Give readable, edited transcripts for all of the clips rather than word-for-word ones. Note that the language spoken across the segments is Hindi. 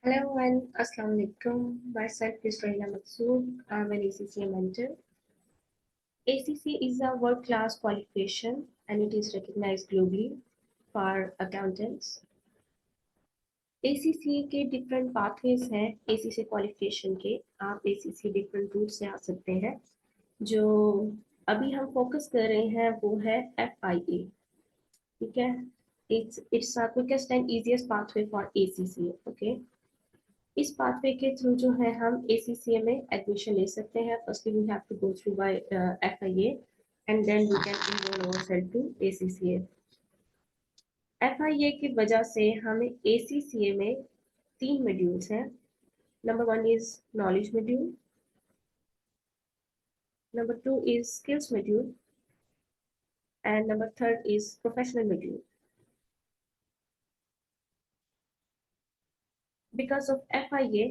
Hello everyone, Assalamu alaikum. Myself is Rahina Masood. I'm an ACCA mentor. ACCA is a world-class qualification and it is recognized globally for accountants. ACCA के different pathways हैं ACCA qualification के. आप ACCA different routes से आ सकते हैं. जो अभी हम focus कर रहे हैं वो है FIA. ठीक है? It's a quickest and easiest pathway for ACCA. Okay. इस पाथवे के थ्रू जो है हम ACCA में एडमिशन ले सकते हैं. Firstly we have to go through by FIA and then we can enrol ourselves to ACCA. FIA की वजह से हमें ACCA में 3 मॉड्यूल्स हैं. Number 1 is knowledge module, number 2 is skills module and number 3 is professional module. Because of FIA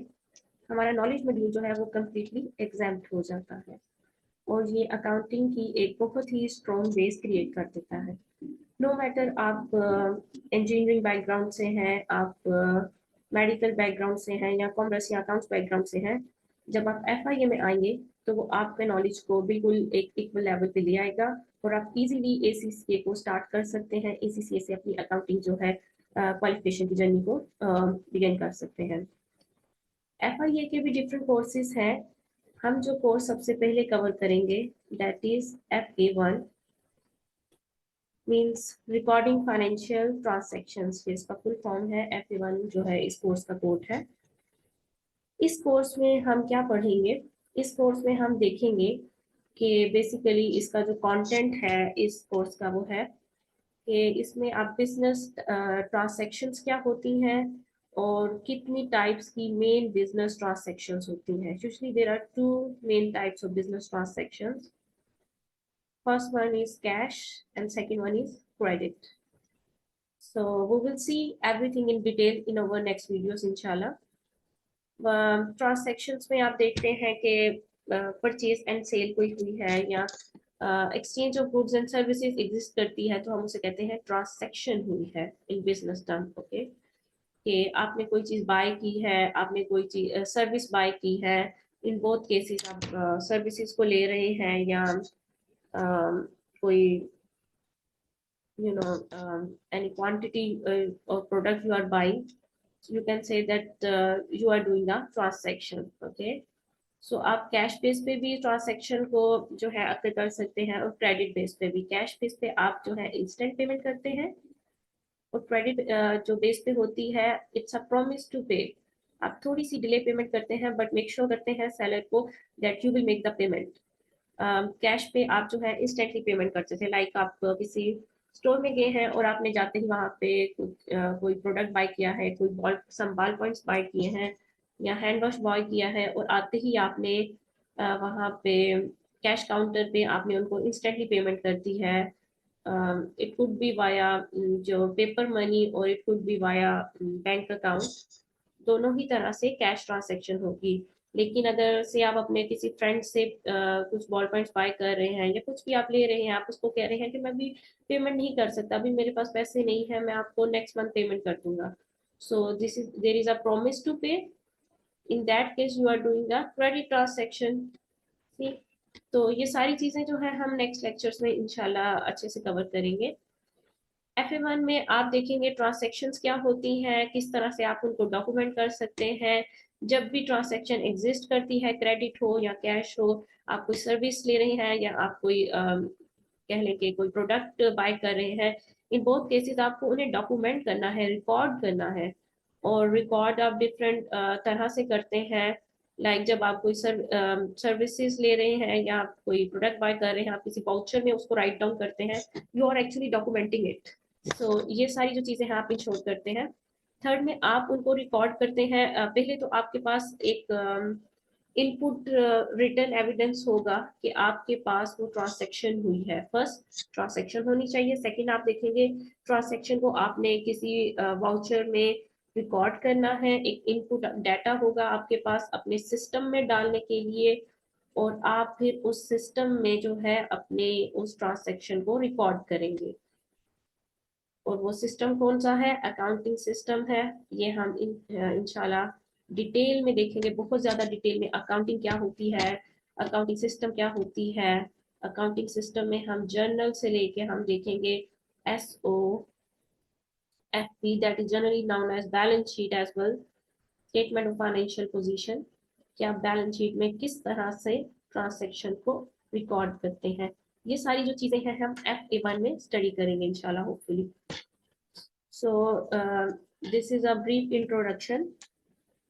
हमारा नॉलेज मॉड्यूल जो है वो कम्प्लीटली एग्जाम्प्ट हो जाता है और ये अकाउंटिंग की एक बहुत ही स्ट्रॉन्ग बेस क्रिएट कर देता है. नो मैटर आप इंजीनियरिंग बैकग्राउंड से हैं, आप मेडिकल बैकग्राउंड से हैं या कॉमर्स या अकाउंट्स बैकग्राउंड से हैं, जब आप FIA में आएंगे तो वो आपके नॉलेज को बिल्कुल एक इक्वल लेवल पे ले आएगा और आप इजीली ACCA को स्टार्ट कर सकते हैं. ACCA से अपनी अकाउंटिंग जो है क्वालिफिकेशन की जर्नी को बिगिन कर सकते हैं. FIA के भी डिफरेंट कोर्सेज हैं. हम जो कोर्स सबसे पहले कवर करेंगे that is FA1 means recording financial transactions. इसका फुल फॉर्म है. FA1 जो है इस कोर्स का कोड है. इस कोर्स में हम क्या पढ़ेंगे? इस कोर्स में हम देखेंगे कि बेसिकली इसका जो कंटेंट है इस कोर्स का वो है कि इसमें आप बिजनेस ट्रांसैक्शंस क्या होती हैं और कितनी टाइप्स की मेन बिजनेस ट्रांसैक्शंस होती हैं. Usually there are 2 main types of business transactions. First one is cash and second one is credit. So we will see everything in detail in our next videos inshallah. Transactions में आप देखते हैं कि परचेज एंड सेल कोई हुई है या exchange of goods and services exist करती है तो हम उसे कहते हैं ट्रांसैक्शन हुई है इन बिजनेस टर्म. ओके, कि आपने कोई चीज बाय की है, आपने कोई चीज सर्विस बाय की है. इन बोथ केसेस आप सर्विसेज को ले रहे हैं या कोई any quantity or product you are buying, you can say that you are doing a transaction. Okay, so आप कैश बेस पे भी ट्रांसैक्शन को जो है अप्लाई कर सकते हैं और क्रेडिट बेस पे भी. कैश बेस पे आप जो है इंस्टेंट पेमेंट करते हैं और क्रेडिट जो बेस पे होती है इट्स अ प्रॉमिस टू पे. आप थोड़ी सी डिले पेमेंट करते हैं बट मेक श्योर करते हैं सेलर को that you will make the payment. Cash पे आप जो है इंस्टेंटली पेमेंट करते थे. लाइक आप किसी स्टोर में गए हैं और आपने जाते ही वहां पे कोई प्रोडक्ट बाय किया है, कोई बाल पॉइंट्स बाय किए हैं या हैंड वॉश बाय किया है और आते ही आपने वहां पे कैश काउंटर पे आपने उनको इंस्टेंटली पेमेंट कर दी है. इट कुड बी वाया जो पेपर मनी और it could be via bank account. दोनों ही तरह से कैश ट्रांसैक्शन होगी. लेकिन अगर से आप अपने किसी फ्रेंड से कुछ बॉल पॉइंट्स बाय कर रहे हैं या कुछ भी आप ले रहे हैं, आप उसको कह रहे हैं कि मैं भी पेमेंट नहीं कर सकता, अभी मेरे पास पैसे नहीं है, मैं आपको नेक्स्ट मंथ पेमेंट कर दूंगा. So this is there is a promise to pay. In that case you are doing a credit transaction. ठीक, तो ये सारी चीजें जो है हम नेक्स्ट लेक्चर्स में इंशाल्लाह अच्छे से कवर करेंगे. FA1 में आप देखेंगे ट्रांसैक्शंस क्या होती हैं, किस तरह से आप उनको डॉक्यूमेंट कर सकते हैं. जब भी ट्रांसैक्शन एग्जिस्ट करती है, क्रेडिट हो या कैश हो, आप कोई सर्विस ले रहे हैं या आप कोई कह लें कि कोई प्रोडक्ट बाय कर रहे हैं, इन बोथ केसेस आपको उन्हें डॉक्यूमेंट करना है, रिकॉर्ड करना है. और रिकॉर्ड आप डिफरेंट तरह से करते हैं. लाइक जब आप कोई सर्विसेज ले रहे हैं या आप कोई प्रोडक्ट बाय कर रहे हैं, आप किसी वाउचर में उसको राइट डाउन करते हैं, you are actually documenting it. So ये सारी जो चीजें हैं आप इंश्योर करते हैं. थर्ड में आप उनको रिकॉर्ड करते हैं. पहले तो आपके पास एक इनपुट रिटन एविडेंस होगा कि आपके पास वो ट्रांसैक्शन हुई है. फर्स्ट ट्रांसैक्शन होनी चाहिए. सेकंड आप देखेंगे ट्रांसैक्शन को आपने किसी वाउचर में रिकॉर्ड करना है. एक इनपुट डाटा होगा आपके पास अपने सिस्टम में डालने के लिए और आप फिर उस सिस्टम में जो है अपने उस ट्रांसैक्शन को रिकॉर्ड करेंगे. और वो सिस्टम कौन सा है? अकाउंटिंग सिस्टम है. ये हम इंशाल्लाह डिटेल में देखेंगे, बहुत ज़्यादा डिटेल में अकाउंटिंग क्या होती है, अकाउंटिंग सिस्टम क्या होती है। अकाउंटिंग सिस्टम में हम जर्नल से लेके हम देखेंगे SOFP, that is generally known as balance sheet as well, statement of financial position, कि आप बैलेंस शीट में किस तरह से ट्रांसैक्शन को रिकॉर्ड करते हैं। ये सारी जो चीजें हैं हम FA1 में स्टडी करेंगे इंशाल्लाह hopefully. So this is a brief introduction.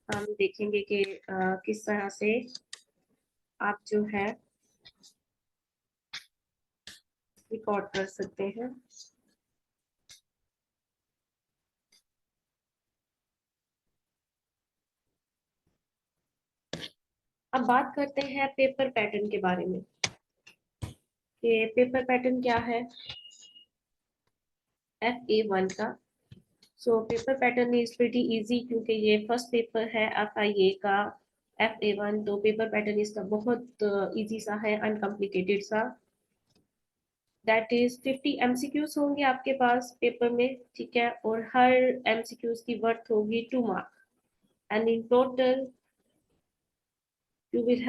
हम देखेंगे कि किस तरह से आप जो है रिकॉर्ड कर सकते हैं। अब बात करते हैं पेपर पैटर्न के बारे में, कि पेपर पैटर्न क्या है FA1 का। So paper pattern is pretty easy, क्योंकि ये फर्स्ट पेपर है FIA का FA1, तो पेपर पैटर्न इसका बहुत इजी सा है, अनकॉम्प्लिकेटेड सा। दैट इज 50 MCQs होंगे आपके पास पेपर में, ठीक है, और हर MCQs की वर्थ होगी 2 mark, and in total you will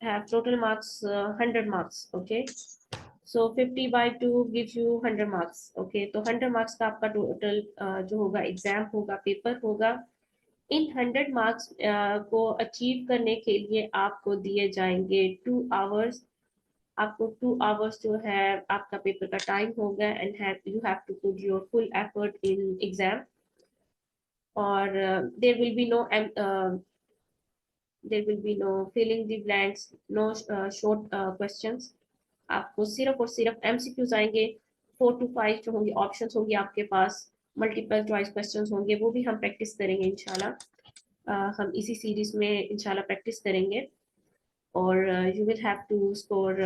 have total marks 100 marks, okay, so 50 by 2 gives you 100 marks, okay, तो 100 marks का आपका टोटल जो होगा एग्जाम होगा, पेपर होगा। इन 100 मार्क्स को अचीव करने के लिए आपको दिए जाएंगे 2 आवर्स। आपको 2 आवर्स जो है आपका पेपर का टाइम होगा, and you have to put your full effort in exam, और there will be no there will be no filling the blanks, no short questions। आपको सिर्फ और सिर्फ MCQs आएंगे, 4 to 5 जो होंगे ऑप्शंस होंगे आपके पास, मल्टीपल चॉइस क्वेश्चंस होंगे, वो भी हम प्रैक्टिस करेंगे इंशाल्लाह। हम इसी सीरीज में इंशाल्लाह प्रैक्टिस करेंगे, और you will have to score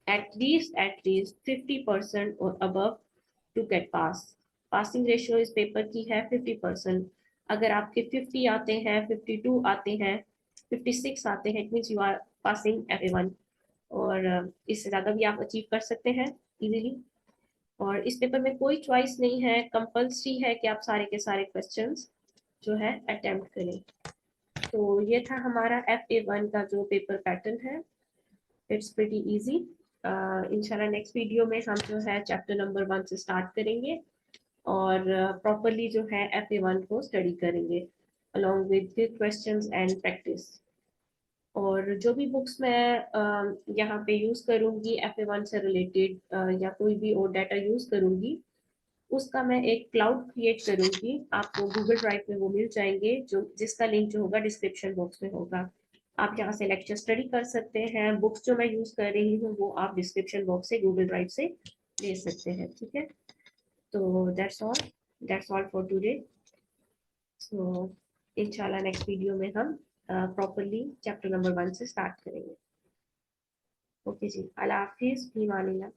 at least 50% और above to get pass। Passing ratio इस पेपर की है 50%। अगर आपके 50 आते हैं, 52 आते हैं, 56 आते हैं, it means you are passing FA1, और इससे ज़्यादा भी आप अचीव कर सकते हैं इजीली। और इस पेपर में कोई चॉइस नहीं है, कंपल्सरी है कि आप सारे के सारे क्वेश्चंस जो है अटेम्प्ट करें। तो ये था हमारा FA1 का जो पेपर पैटर्न है, इट्स प्रीटी इजी। इंशाल्लाह नेक्स्ट वीडियो में हम जो है चैप्टर नंबर 1 से स्टार्ट करेंगे, और प्रॉपरली जो है FA1 को स्टडी करेंगे along with the questions and practice। और जो भी बुक्स मैं यहाँ पे यूज़ करूँगी FA1 से रिलेटेड, या कोई भी और डाटा यूज़ करूँगी, उसका मैं एक क्लाउड क्रिएट करूँगी, आपको गूगल ड्राइव में वो मिल जाएंगे, जो जिसका लिंक जो होगा डिस्क्रिप्शन बॉक्स में होगा। आप यहाँ से लेक्चर स्टडी कर सकते हैं, बुक्स जो मैं यूज़ कर रही हूँ वो आप डिस्क्रिप्शन बॉक्स से गूगल ड्राइव से ले सकते हैं, ठीक है। तो दैट्स ऑल फॉर टुडे। सो इंशाल्लाह नेक्स्ट वीडियो में हम प्रॉपरली चैप्टर नंबर 1 से स्टार्ट करेंगे। ओके जी, अल्लाह हाफिज़, फ़ी अमानिल्लाह।